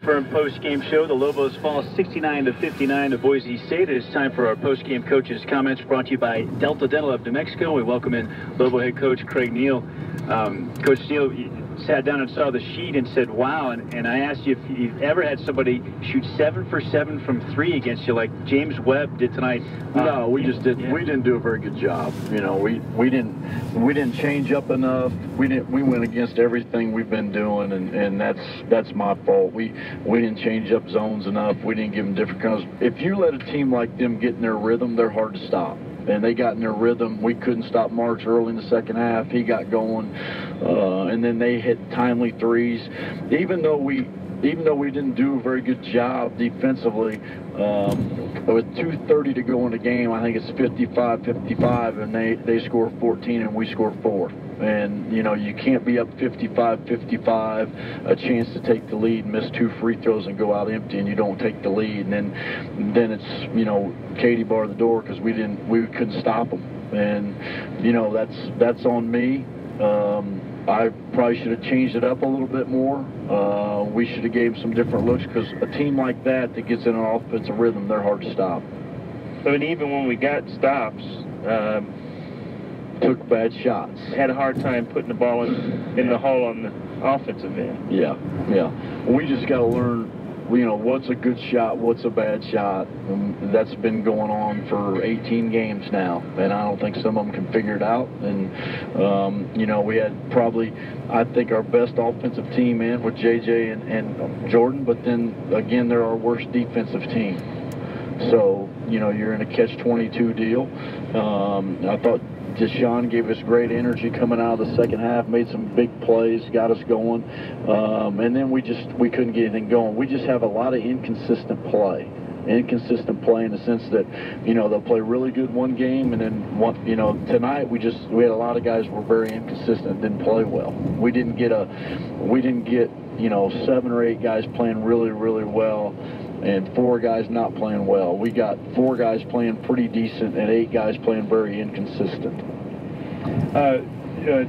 Firm post-game show. The Lobos fall 69-59 to Boise State. It is time for our post-game coaches' comments brought to you by Delta Dental of New Mexico. We welcome in Lobo head coach Craig Neal. Coach Neal, you sat down and saw the sheet and said, wow, and I asked you if you've ever had somebody shoot 7 for 7 from 3 against you like James Webb did tonight. No, we just didn't. Yeah. We didn't do a very good job. You know, we didn't change up enough. We went against everything we've been doing, and that's my fault. We didn't change up zones enough. We didn't give them different kinds. If you let a team like them get in their rhythm, they're hard to stop. And they got in their rhythm. We couldn't stop March early in the second half. He got going, and then they hit timely threes. Even though we didn't do a very good job defensively, with 2:30 to go in the game, I think it's 55-55, and they score 14 and we score 4. And, you know, you can't be up 55-55, a chance to take the lead, miss 2 free throws and go out empty, and you don't take the lead. And then it's, you know, Katie bar the door because we couldn't stop them. And, you know, that's on me. I probably should have changed it up a little bit more. We should have gave them some different looks because a team like that gets in an offensive rhythm, they're hard to stop. I mean, even when we got stops, took bad shots. Had a hard time putting the ball in the hole on the offensive end. Yeah. We just got to learn, you know, what's a good shot, what's a bad shot. And that's been going on for 18 games now, and I don't think some of them can figure it out. And, you know, we had probably, I think, our best offensive team in with JJ and Jordan, but then, again, they're our worst defensive team. So, you know, you're in a catch-22 deal. I thought Deshaun gave us great energy coming out of the second half, made some big plays, got us going, and then we couldn't get anything going. We just have a lot of inconsistent play in the sense that, you know, they'll play really good one game, and then you know, tonight we had a lot of guys who were very inconsistent, didn't play well. We didn't get you know, 7 or 8 guys playing really, really well, and 4 guys not playing well. We got 4 guys playing pretty decent and 8 guys playing very inconsistent.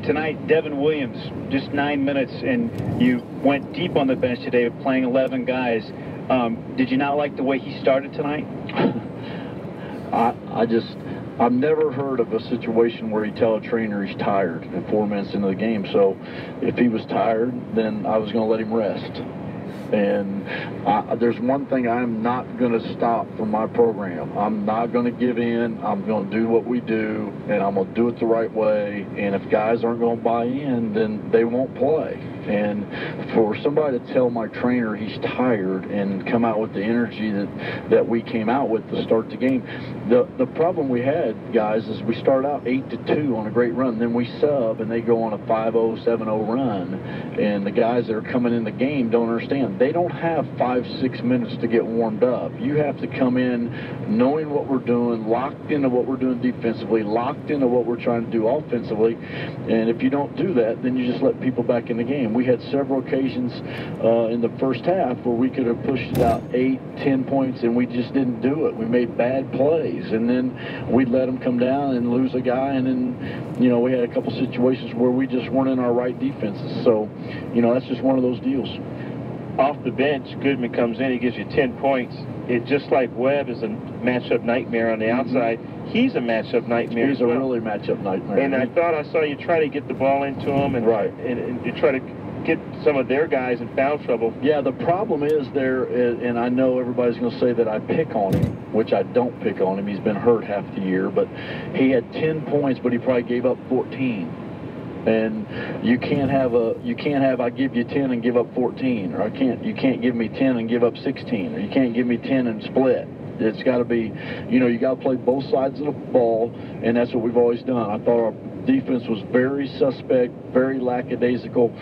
Tonight, Devin Williams, just 9 minutes, and you went deep on the bench today playing 11 guys. Did you not like the way he started tonight? I've never heard of a situation where you tell a trainer he's tired at 4 minutes into the game. So if he was tired, then I was going to let him rest. And there's one thing I'm not going to stop from my program. I'm not going to give in. I'm going to do what we do, and I'm going to do it the right way. And if guys aren't going to buy in, then they won't play. And for somebody to tell my trainer he's tired and come out with the energy that we came out with to start the game, the problem we had, guys, is we start out 8-2 on a great run, then we sub and they go on a 5-0, 7-0 run, and the guys that are coming in the game don't understand. They don't have 5-6 minutes to get warmed up. You have to come in knowing what we're doing, locked into what we're doing defensively, locked into what we're trying to do offensively, and if you don't do that, then you just let people back in the game. We had several occasions in the first half where we could have pushed it out 8-10 points, and we just didn't do it. We made bad plays, and then we'd let them come down and lose a guy, and then, you know, we had a couple situations where we just weren't in our right defenses. So, you know, that's just one of those deals. Off the bench, Goodman comes in, he gives you 10 points. It's just like Webb is a matchup nightmare on the outside. He's a matchup nightmare. He's a really matchup nightmare. And I thought I saw you try to get the ball into him and, right. and you try to get some of their guys in foul trouble. Yeah, the problem is there, and I know everybody's going to say that I pick on him, which I don't pick on him. He's been hurt half the year, but he had 10 points, but he probably gave up 14. And you can't have I give you 10 and give up 14, or you can't give me 10 and give up 16, or you can't give me 10 and split. It's got to be, you know, you got to play both sides of the ball, and that's what we've always done. I thought our defense was very suspect, very lackadaisical,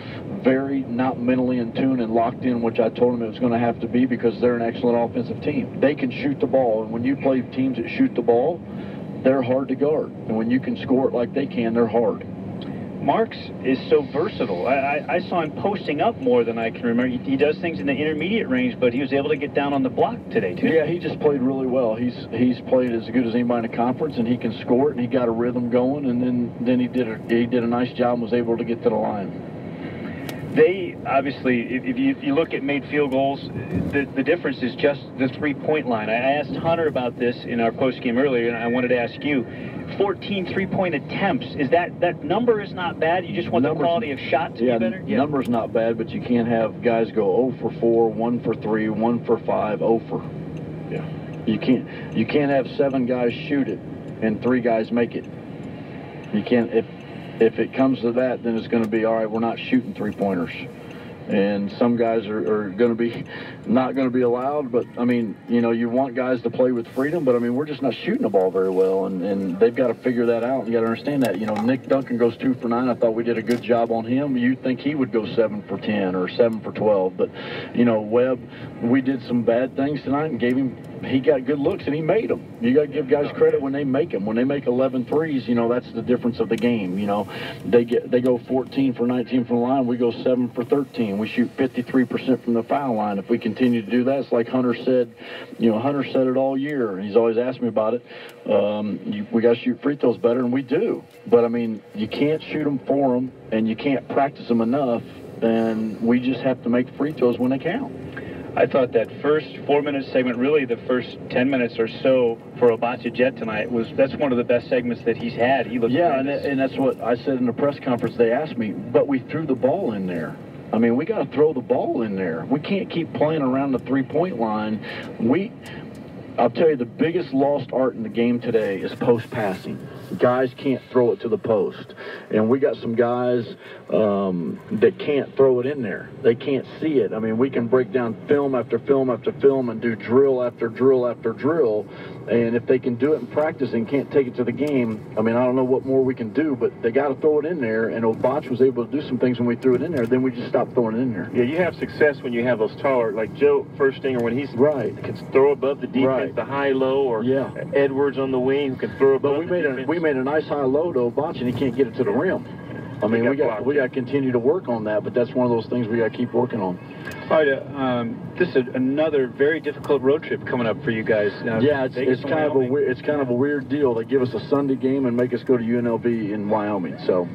very not mentally in tune and locked in, which I told them it was going to have to be because they're an excellent offensive team. They can shoot the ball, and when you play teams that shoot the ball, they're hard to guard. And when you can score it like they can, they're hard. Marks is so versatile. I saw him posting up more than I can remember. He does things in the intermediate range, but he was able to get down on the block today, too. Yeah, he just played really well. He's played as good as anybody in the conference, and he can score it, and he got a rhythm going, and then he did a nice job and was able to get to the line. They obviously, if you look at made field goals, the difference is just the three-point line. I asked Hunter about this in our post-game earlier, and I wanted to ask you, 14 three-point attempts, is that number is not bad? You just want the quality of shot to be better? Yeah, number's not bad, but you can't have guys go 0 for 4, 1 for 3, 1 for 5, 0 for. Yeah. You can't have 7 guys shoot it and 3 guys make it. You can't. If it comes to that, then it's going to be, all right, we're not shooting three-pointers. And some guys are going to be not going to be allowed. But, I mean, you know, you want guys to play with freedom. But, I mean, we're just not shooting the ball very well. And they've got to figure that out. You got to understand that. You know, Nick Duncan goes 2 for 9. I thought we did a good job on him. You'd think he would go 7 for 10 or 7 for 12. But, you know, Webb, we did some bad things tonight and gave him – he got good looks and he made them. You got to give guys credit when they make them. When they make 11 threes, you know, that's the difference of the game. You know, they go 14 for 19 from the line. We go 7 for 13. We shoot 53% from the foul line. If we continue to do that, it's like Hunter said. You know, Hunter said it all year. He's always asked me about it. We got to shoot free throws better, and we do. But, I mean, you can't shoot them for them, and you can't practice them enough, and we just have to make free throws when they count. I thought that first 4-minute segment, really the first 10 minutes or so for Obata Jet tonight, that's one of the best segments that he's had. He looked and that's what I said in the press conference. They asked me, but we threw the ball in there. I mean, we got to throw the ball in there. We can't keep playing around the three-point line. I'll tell you, the biggest lost art in the game today is post passing. Guys can't throw it to the post. And we got some guys that can't throw it in there. They can't see it. I mean, we can break down film after film after film and do drill after drill after drill. And if they can do it in practice and can't take it to the game, I mean, I don't know what more we can do, but they got to throw it in there. And Obach was able to do some things when we threw it in there. Then we just stopped throwing it in there. Yeah, you have success when you have those taller, like Joe Firstinger, when he's can throw above the defense, the high-low, or Edwards on the wing who can throw above the defense. We made a nice high-low to Obach, and he can't get it to the rim. I mean, we got to continue to work on that, but that's one of those things we got to keep working on. All right, this is another very difficult road trip coming up for you guys. It's kind of a weird deal. They give us a Sunday game and make us go to UNLV in Wyoming. So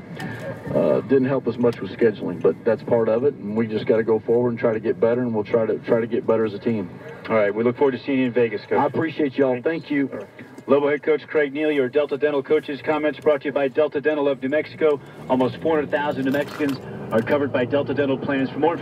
didn't help us much with scheduling, but that's part of it. And we just got to go forward and try to get better, and we'll try to get better as a team. All right, we look forward to seeing you in Vegas, Coach. I appreciate y'all. Thank you. Lobo head coach Craig Neal, your Delta Dental coaches. Comments brought to you by Delta Dental of New Mexico. Almost 400,000 New Mexicans are covered by Delta Dental plans. For more